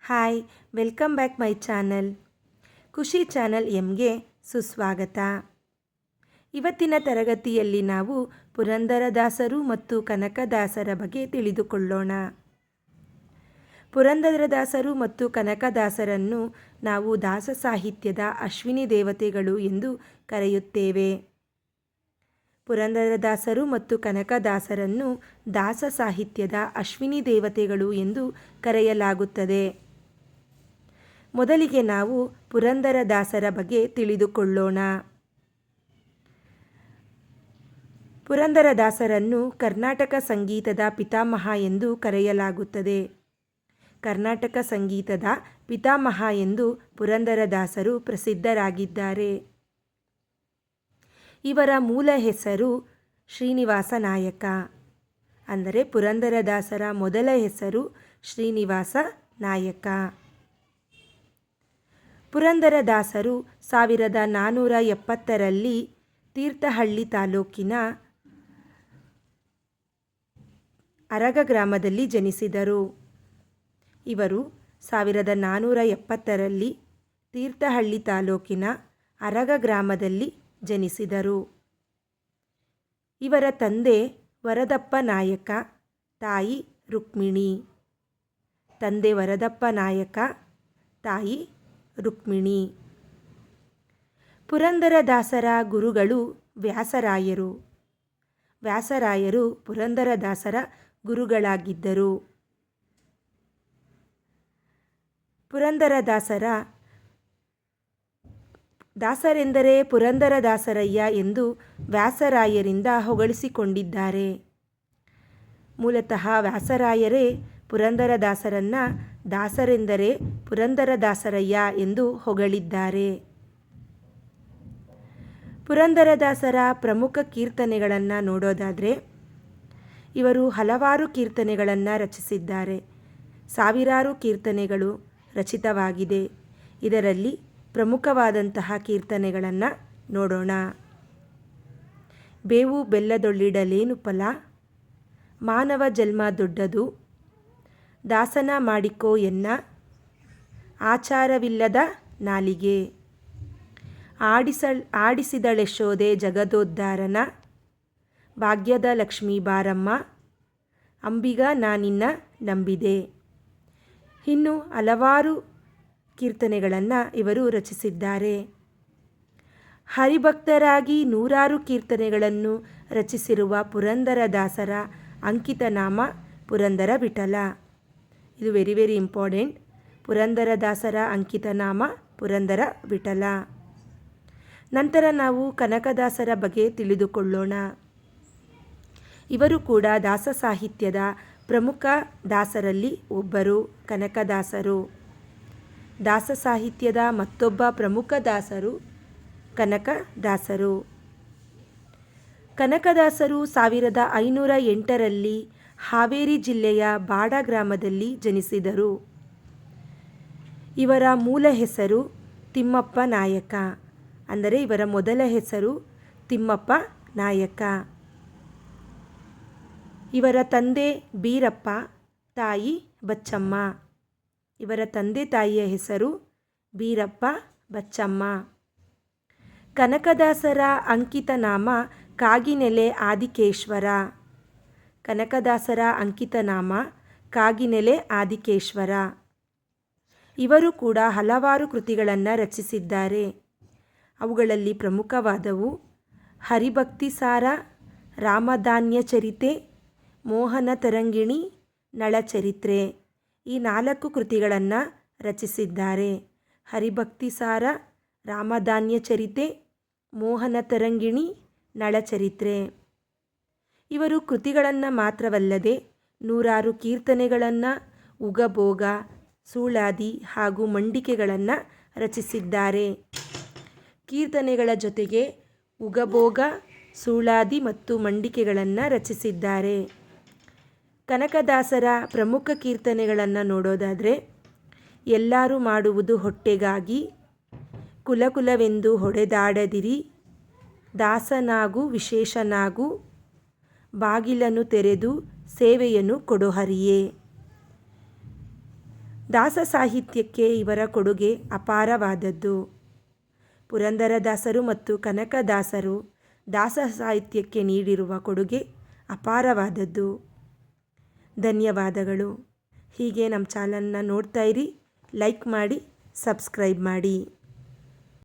Hi, welcome back my channel. ಖುಷಿ channel ಎಮ್ಗೆ ಸುಸ್ವಾಗತ. ಇವತ್ತಿನ ತರಗತಿಯಲ್ಲಿ ನಾವು ಪುರಂದರದಾಸರು ಮತ್ತು ಕನಕದಾಸರ ಬಗ್ಗೆ ತಿಳಿದುಕೊಳ್ಳೋಣ. ಪುರಂದರದಾಸರು ಮತ್ತು ಕನಕದಾಸರನ್ನು ನಾವು ದಾಸ ಸಾಹಿತ್ಯದ ಅಶ್ವಿನಿ ದೇವತೆಗಳು ಎಂದು ಕರೆಯುತ್ತೇವೆ. ಪುರಂದರದಾಸರು ಮತ್ತು ಕನಕದಾಸರನ್ನು ದಾಸ ಸಾಹಿತ್ಯದ ಅಶ್ವಿನಿ ದೇವತೆಗಳು ಎಂದು ಕರೆಯಲಾಗುತ್ತದೆ. ಮೊದಲಿಗೆ ನಾವು ಪುರಂದರದಾಸರ ಬಗ್ಗೆ ತಿಳಿದುಕೊಳ್ಳೋಣ. ಪುರಂದರದಾಸರನ್ನು ಕರ್ನಾಟಕ ಸಂಗೀತದ ಪಿತಾಮಹ ಎಂದು ಕರೆಯಲಾಗುತ್ತದೆ. ಕರ್ನಾಟಕ ಸಂಗೀತದ ಪಿತಾಮಹ ಎಂದು ಪುರಂದರದಾಸರು ಪ್ರಸಿದ್ಧರಾಗಿದ್ದಾರೆ. ಇವರ ಮೂಲ ಹೆಸರು ಶ್ರೀನಿವಾಸ ನಾಯಕ. ಅಂದರೆ ಪುರಂದರದಾಸರ ಮೊದಲ ಹೆಸರು ಶ್ರೀನಿವಾಸ ನಾಯಕ. ಪುರಂದರದಾಸರು 1470ರಲ್ಲಿ ತೀರ್ಥಹಳ್ಳಿ ತಾಲೂಕಿನ ಅರಗ ಗ್ರಾಮದಲ್ಲಿ ಜನಿಸಿದರು. ಇವರು 1470ರಲ್ಲಿ ತೀರ್ಥಹಳ್ಳಿ ತಾಲೂಕಿನ ಅರಗ ಗ್ರಾಮದಲ್ಲಿ ಜನಿಸಿದರು. ಇವರ ತಂದೆ ವರದಪ್ಪ ನಾಯಕ, ತಾಯಿ ರುಕ್ಮಿಣಿ. ತಂದೆ ವರದಪ್ಪ ನಾಯಕ, ತಾಯಿ ರುಕ್ಮಿಣಿ. ಪುರಂದರದಾಸರ ಗುರುಗಳು ವ್ಯಾಸರಾಯರು. ವ್ಯಾಸರಾಯರು ಪುರಂದರದಾಸರ ಗುರುಗಳಾಗಿದ್ದರು. ದಾಸರೆಂದರೆ ಪುರಂದರದಾಸರಯ್ಯ ಎಂದು ವ್ಯಾಸರಾಯರಿಂದ ಹೊಗಳಿಸಿಕೊಂಡಿದ್ದಾರೆ. ಮೂಲತಃ ವ್ಯಾಸರಾಯರೇ ಪುರಂದರದಾಸರನ್ನು ದಾಸರೆಂದರೆ ಪುರಂದರದಾಸರಯ್ಯ ಎಂದು ಹೊಗಳಿದ್ದಾರೆ. ಪುರಂದರದಾಸರ ಪ್ರಮುಖ ಕೀರ್ತನೆಗಳನ್ನು ನೋಡೋದಾದರೆ, ಇವರು ಹಲವಾರು ಕೀರ್ತನೆಗಳನ್ನು ರಚಿಸಿದ್ದಾರೆ. ಸಾವಿರಾರು ಕೀರ್ತನೆಗಳು ರಚಿತವಾಗಿದೆ. ಇದರಲ್ಲಿ ಪ್ರಮುಖವಾದಂತಹ ಕೀರ್ತನೆಗಳನ್ನು ನೋಡೋಣ. ಬೇವು ಬೆಲ್ಲದೊಳ್ಳಿಡಲೇನು ಫಲ, ಮಾನವ ಜನ್ಮ ದೊಡ್ಡದು, ದಾಸನ ಮಾಡಿಕೋ ಎನ್ನ, ಆಚಾರವಿಲ್ಲದ ನಾಲಿಗೆ, ಆಡಿಸಿದಳೆಶೋದೆ ಜಗದೋದ್ಧಾರನ, ಭಾಗ್ಯದ ಲಕ್ಷ್ಮೀ ಬಾರಮ್ಮ, ಅಂಬಿಗ ನಾನಿನ್ನ ನಂಬಿದೆ. ಇನ್ನು ಹಲವಾರು ಕೀರ್ತನೆಗಳನ್ನು ಇವರು ರಚಿಸಿದ್ದಾರೆ. ಹರಿಭಕ್ತರಾಗಿ ನೂರಾರು ಕೀರ್ತನೆಗಳನ್ನು ರಚಿಸಿರುವ ಪುರಂದರದಾಸರ ಅಂಕಿತನಾಮ ಪುರಂದರ ವಿಠಲ. ಇದು ವೆರಿ ಇಂಪಾರ್ಟೆಂಟ್. ಪುರಂದರದಾಸರ ಅಂಕಿತನಾಮ ಪುರಂದರ ವಿಠಲ. ನಂತರ ನಾವು ಕನಕದಾಸರ ಬಗ್ಗೆ ತಿಳಿದುಕೊಳ್ಳೋಣ. ಇವರು ಕೂಡ ದಾಸ ಸಾಹಿತ್ಯದ ಪ್ರಮುಖ ದಾಸರಲ್ಲಿ ಒಬ್ಬರು. ಕನಕದಾಸರು ದಾಸ ಸಾಹಿತ್ಯದ ಮತ್ತೊಬ್ಬ ಪ್ರಮುಖ ದಾಸರು ಕನಕದಾಸರು. ಕನಕದಾಸರು 1508ರಲ್ಲಿ ಹಾವೇರಿ ಜಿಲ್ಲೆಯ ಬಾಡ ಗ್ರಾಮದಲ್ಲಿ ಜನಿಸಿದರು. ಇವರ ಮೂಲ ಹೆಸರು ತಿಮ್ಮಪ್ಪ ನಾಯಕ. ಅಂದರೆ ಇವರ ಮೊದಲ ಹೆಸರು ತಿಮ್ಮಪ್ಪ ನಾಯಕ. ಇವರ ತಂದೆ ಬೀರಪ್ಪ, ತಾಯಿ ಬಚ್ಚಮ್ಮ. ಇವರ ತಂದೆ ತಾಯಿಯ ಹೆಸರು ಬೀರಪ್ಪ, ಬಚ್ಚಮ್ಮ. ಕನಕದಾಸರ ಅಂಕಿತನಾಮ ಕಾಗಿನೆಲೆ ಆದಿಕೇಶ್ವರ. ಕನಕದಾಸರ ಅಂಕಿತನಾಮ ಕಾಗಿನೆಲೆ ಆದಿಕೇಶ್ವರ. ಇವರು ಕೂಡ ಹಲವಾರು ಕೃತಿಗಳನ್ನು ರಚಿಸಿದ್ದಾರೆ. ಅವುಗಳಲ್ಲಿ ಪ್ರಮುಖವಾದವು ಹರಿಭಕ್ತಿಸಾರ, ರಾಮಧಾನ್ಯ ಚರಿತೆ, ಮೋಹನ ತರಂಗಿಣಿ, ನಳಚರಿತ್ರೆ. ಈ 4 ಕೃತಿಗಳನ್ನು ರಚಿಸಿದ್ದಾರೆ. ಹರಿಭಕ್ತಿಸಾರ, ರಾಮಧಾನ್ಯ ಚರಿತೆ, ಮೋಹನ ತರಂಗಿಣಿ, ನಳಚರಿತ್ರೆ. ಇವರು ಕೃತಿಗಳನ್ನು ಮಾತ್ರವಲ್ಲದೆ ನೂರಾರು ಕೀರ್ತನೆಗಳನ್ನು, ಉಗಭೋಗ, ಸೂಳಾದಿ ಹಾಗೂ ಮಂಡಿಕೆಗಳನ್ನು ರಚಿಸಿದ್ದಾರೆ. ಕೀರ್ತನೆಗಳ ಜೊತೆಗೆ ಉಗಭೋಗ, ಸೂಳಾದಿ ಮತ್ತು ಮಂಡಿಕೆಗಳನ್ನು ರಚಿಸಿದ್ದಾರೆ. ಕನಕದಾಸರ ಪ್ರಮುಖ ಕೀರ್ತನೆಗಳನ್ನು ನೋಡೋದಾದರೆ, ಎಲ್ಲರೂ ಮಾಡುವುದು ಹೊಟ್ಟೆಗಾಗಿ, ಕುಲಕುಲವೆಂದು ಹೊಡೆದಾಡದಿರಿ, ದಾಸನಾಗು ವಿಶೇಷನಾಗು, ಬಾಗಿಲನ್ನು ತೆರೆದು ಸೇವೆಯನ್ನು ಕೊಡೋ ಹರಿಯೇ. ದಾಸ ಸಾಹಿತ್ಯಕ್ಕೆ ಇವರ ಕೊಡುಗೆ ಅಪಾರವಾದದ್ದು. ಪುರಂದರದಾಸರು ಮತ್ತು ಕನಕದಾಸರು ದಾಸ ಸಾಹಿತ್ಯಕ್ಕೆ ನೀಡಿರುವ ಕೊಡುಗೆ ಅಪಾರವಾದದ್ದು. ಧನ್ಯವಾದಗಳು. ಹೀಗೆ ನಮ್ಮ ಚಾನಲ್ನ ನೋಡ್ತಾ ಇರಿ, ಲೈಕ್ ಮಾಡಿ, ಸಬ್ಸ್ಕ್ರೈಬ್ ಮಾಡಿ.